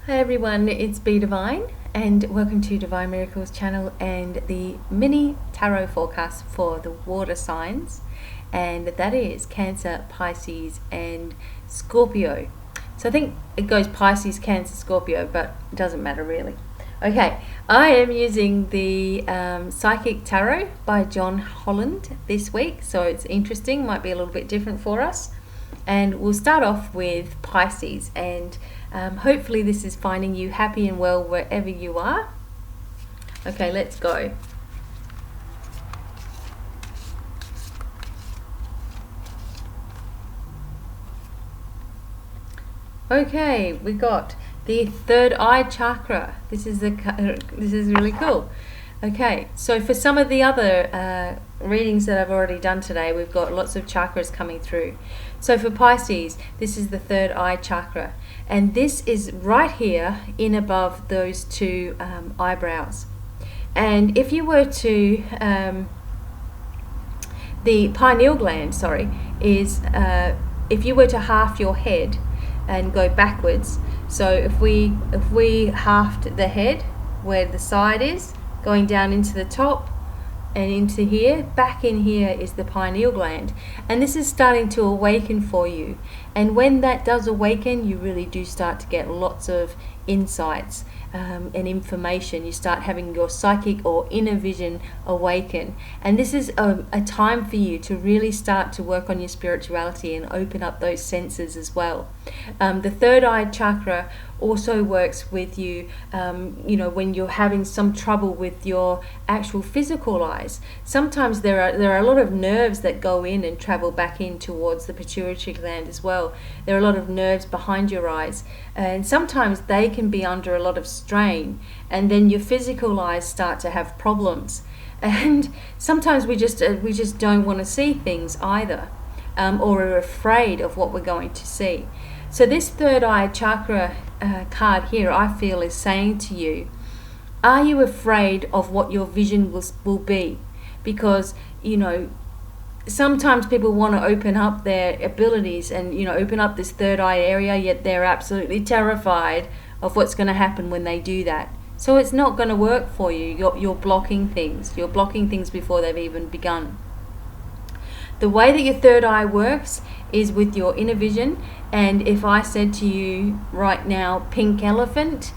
Hi everyone, it's BDevine and welcome to Divine Miracles channel and the mini tarot forecast for the water signs, and that is Cancer, Pisces and Scorpio. So I think it goes Pisces, Cancer, Scorpio, but it doesn't matter really. Okay, I am using the Psychic Tarot by John Holland this week, so it's interesting, might be a little bit different for us. And we'll start off with Pisces, and hopefully this is finding you happy and well wherever you are. Okay, let's go. Okay, we got the third eye chakra. This is really cool. Okay, so for some of the other readings that I've already done today, we've got lots of chakras coming through. So for Pisces, this is the third eye chakra, and this is right here in above those two eyebrows. And if you were to, the pineal gland, is if you were to half your head and go backwards, so if we halved the head where the side is, going down into the top and into here, back in here is the pineal gland, and this is starting to awaken for you. And when that does awaken, you really do start to get lots of insights and information. You start having your psychic or inner vision awaken, and this is a time for you to really start to work on your spirituality and open up those senses as well. The third eye chakra also works with you, when you're having some trouble with your actual physical eyes. Sometimes there are a lot of nerves that go in and travel back in towards the pituitary gland as well. There are a lot of nerves behind your eyes, and sometimes they can be under a lot of strain, and then your physical eyes start to have problems. And sometimes we just don't want to see things either, or are afraid of what we're going to see. So this third eye chakra card here, I feel, is saying to you, are you afraid of what your vision will be? Because, sometimes people want to open up their abilities and, open up this third eye area, yet they're absolutely terrified of what's going to happen when they do that. So it's not going to work for you. You're blocking things. You're blocking things before they've even begun. The way that your third eye works is with your inner vision. And if I said to you right now, pink elephant,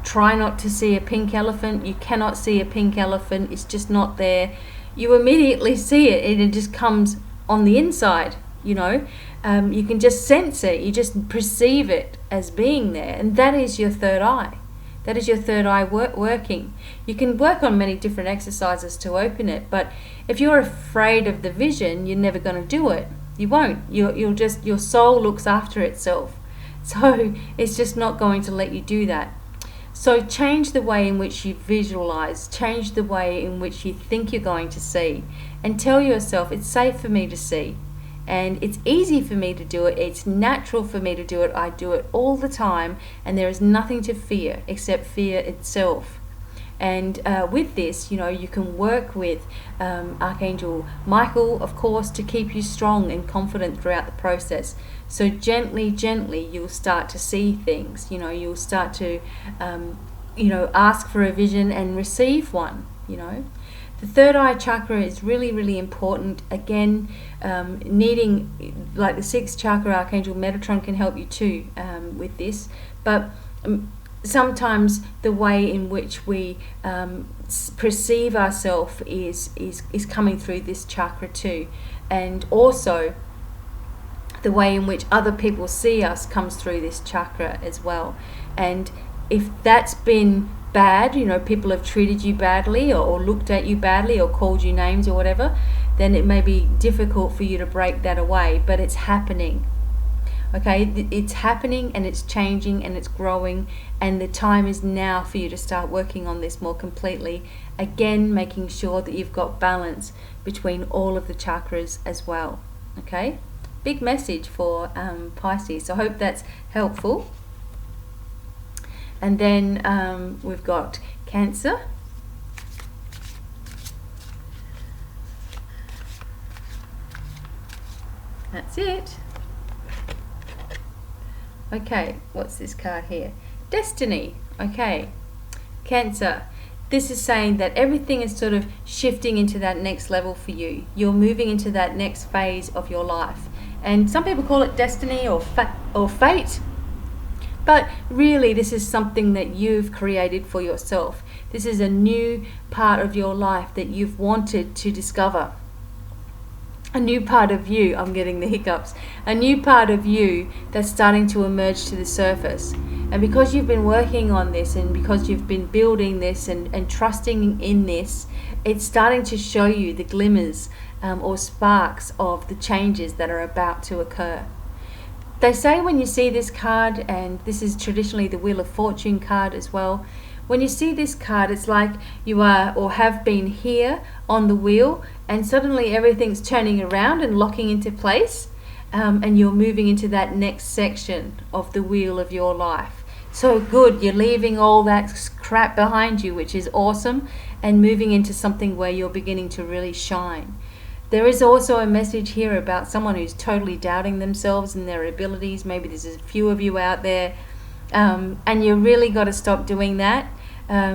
try not to see a pink elephant. You cannot see a pink elephant. It's just not there. You immediately see it, and it just comes on the inside. You can just sense it. You just perceive it as being there, and that is your third eye. That is your third eye working. You can work on many different exercises to open it, but if you're afraid of the vision, you're never going to do it. You won't. Your soul looks after itself. So it's just not going to let you do that. So change the way in which you visualize, change the way in which you think you're going to see, and tell yourself it's safe for me to see. And it's easy for me to do it. It's natural for me to do it. I do it all the time, and there is nothing to fear except fear itself. And with this, you can work with Archangel Michael, of course, to keep you strong and confident throughout the process. So gently, you'll start to see things. You'll start to, ask for a vision and receive one. The third eye chakra is really, really important. Again, needing, like the sixth chakra, Archangel Metatron can help you too with this. But sometimes the way in which we perceive ourselves is coming through this chakra too. And also the way in which other people see us comes through this chakra as well. And if that's been bad, people have treated you badly or looked at you badly or called you names or whatever, then it may be difficult for you to break that away, but it's happening. Okay, it's happening, and it's changing, and it's growing, and the time is now for you to start working on this more completely. Again, making sure that you've got balance between all of the chakras as well. Okay, big message for Pisces. So I hope that's helpful. And then we've got Cancer. That's it. Okay, what's this card here? Destiny. Okay. Cancer. This is saying that everything is sort of shifting into that next level for you. You're moving into that next phase of your life. And some people call it destiny or fate. But really, this is something that you've created for yourself. This is a new part of your life that you've wanted to discover. A new part of you, I'm getting the hiccups, a new part of you that's starting to emerge to the surface. And because you've been working on this and because you've been building this and trusting in this, it's starting to show you the glimmers or sparks of the changes that are about to occur. They say when you see this card, and this is traditionally the Wheel of Fortune card as well, when you see this card, it's like you are or have been here on the wheel, and suddenly everything's turning around and locking into place, and you're moving into that next section of the wheel of your life. So good, you're leaving all that crap behind you, which is awesome, and moving into something where you're beginning to really shine. There is also a message here about someone who's totally doubting themselves and their abilities. Maybe there's a few of you out there, and you really got to stop doing that,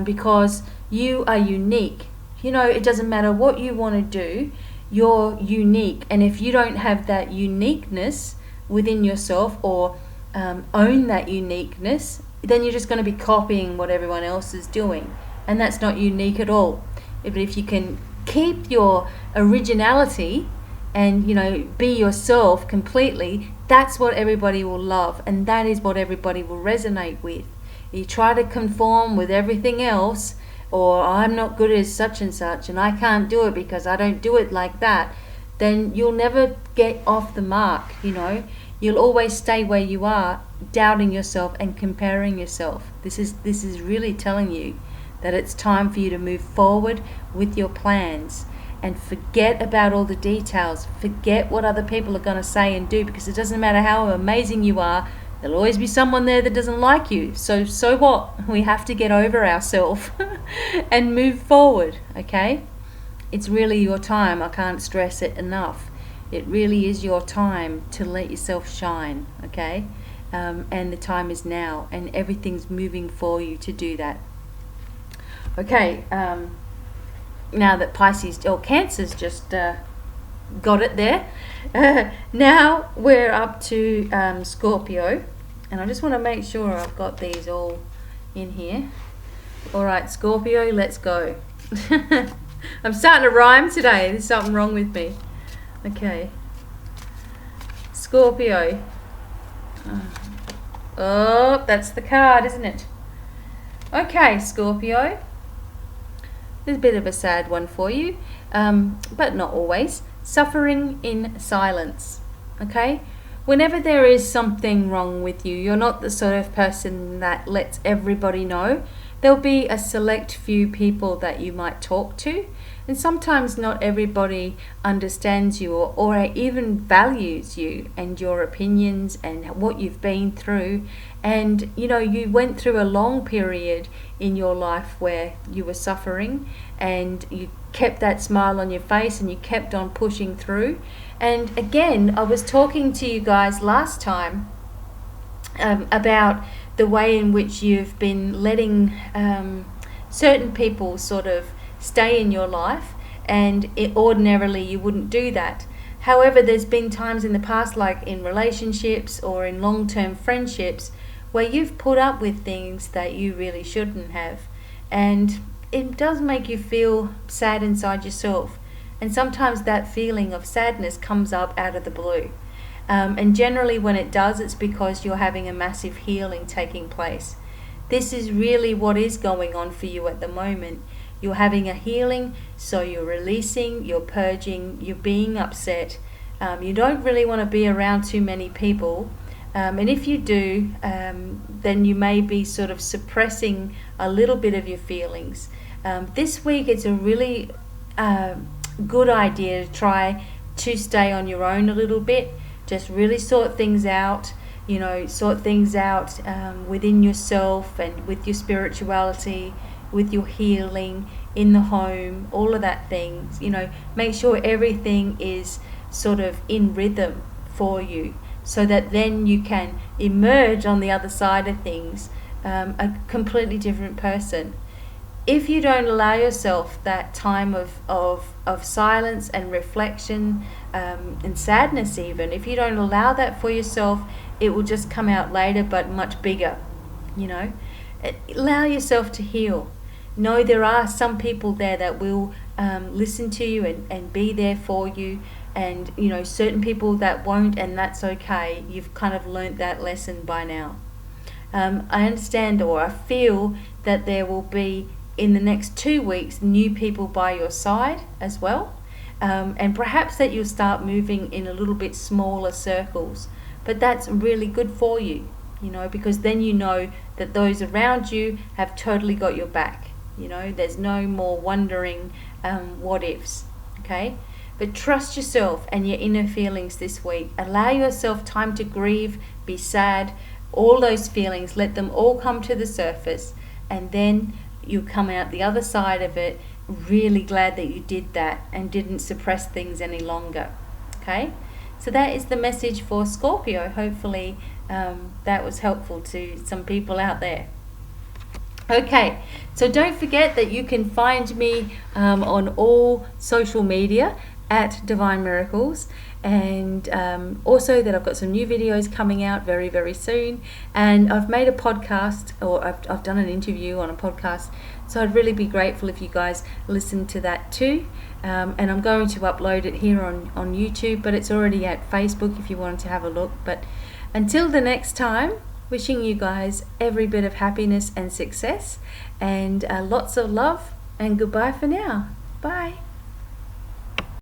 because you are unique. You know, it doesn't matter what you want to do, you're unique. And if you don't have that uniqueness within yourself or own that uniqueness, then you're just going to be copying what everyone else is doing. And that's not unique at all. But if you can keep your originality and, you know, be yourself completely, that's what everybody will love, and that is what everybody will resonate with. You try to conform with everything else, or I'm not good as such and such and I can't do it because I don't do it like that, then you'll never get off the mark. You know, you'll always stay where you are, doubting yourself and comparing yourself. This is really telling you that it's time for you to move forward with your plans and forget about all the details. Forget what other people are going to say and do, because it doesn't matter how amazing you are, there'll always be someone there that doesn't like you. So what? We have to get over ourselves and move forward, okay? It's really your time. I can't stress it enough. It really is your time to let yourself shine, okay? And the time is now, and everything's moving for you to do that. Okay, now that Pisces or Cancer's just got it there, now we're up to Scorpio, and I just want to make sure I've got these all in here. Alright, Scorpio, let's go. I'm starting to rhyme today. There's something wrong with me. Okay, Scorpio. Oh, that's the card, isn't it? Okay, Scorpio. There's a bit of a sad one for you, but not always. Suffering in silence. Okay? Whenever there is something wrong with you, you're not the sort of person that lets everybody know. There'll be a select few people that you might talk to, and sometimes not everybody understands you or even values you and your opinions and what you've been through. And you know, you went through a long period in your life where you were suffering, and you kept that smile on your face and you kept on pushing through. And again, I was talking to you guys last time about the way in which you've been letting certain people sort of stay in your life, and ordinarily you wouldn't do that. However, there's been times in the past, like in relationships or in long-term friendships, where you've put up with things that you really shouldn't have, and it does make you feel sad inside yourself. And sometimes that feeling of sadness comes up out of the blue, and generally when it does, it's because you're having a massive healing taking place. This is really what is going on for you at the moment. You're having a healing, so you're releasing, you're purging, you're being upset. You don't really want to be around too many people. And if you do, then you may be sort of suppressing a little bit of your feelings. This week, it's a really good idea to try to stay on your own a little bit. Just really sort things out, you know, sort things out within yourself and with your spirituality, with your healing in the home, all of that things. You know, make sure everything is sort of in rhythm for you, so that then you can emerge on the other side of things a completely different person. If you don't allow yourself that time of silence and reflection, and sadness even, if you don't allow that for yourself, it will just come out later, but much bigger, you know. Allow yourself to heal. Know there are some people there that will listen to you and be there for you, and you know, certain people that won't, and that's okay. You've kind of learnt that lesson by now. I understand, or I feel that there will be, in the next 2 weeks, new people by your side as well, and perhaps that you'll start moving in a little bit smaller circles, but that's really good for you, you know, because then you know that those around you have totally got your back. You know, there's no more wondering what ifs, okay? But trust yourself and your inner feelings this week. Allow yourself time to grieve, be sad, all those feelings, let them all come to the surface, and then you come out the other side of it really glad that you did that and didn't suppress things any longer. Okay, so that is the message for Scorpio. Hopefully that was helpful to some people out there. Okay, so don't forget that you can find me on all social media at Divine Miracles, and also that I've got some new videos coming out very, very soon, and I've made a podcast, or I've done an interview on a podcast, so I'd really be grateful if you guys listen to that too. And I'm going to upload it here on YouTube, but it's already at Facebook if you wanted to have a look. But until the next time, wishing you guys every bit of happiness and success, and lots of love, and goodbye for now. Bye.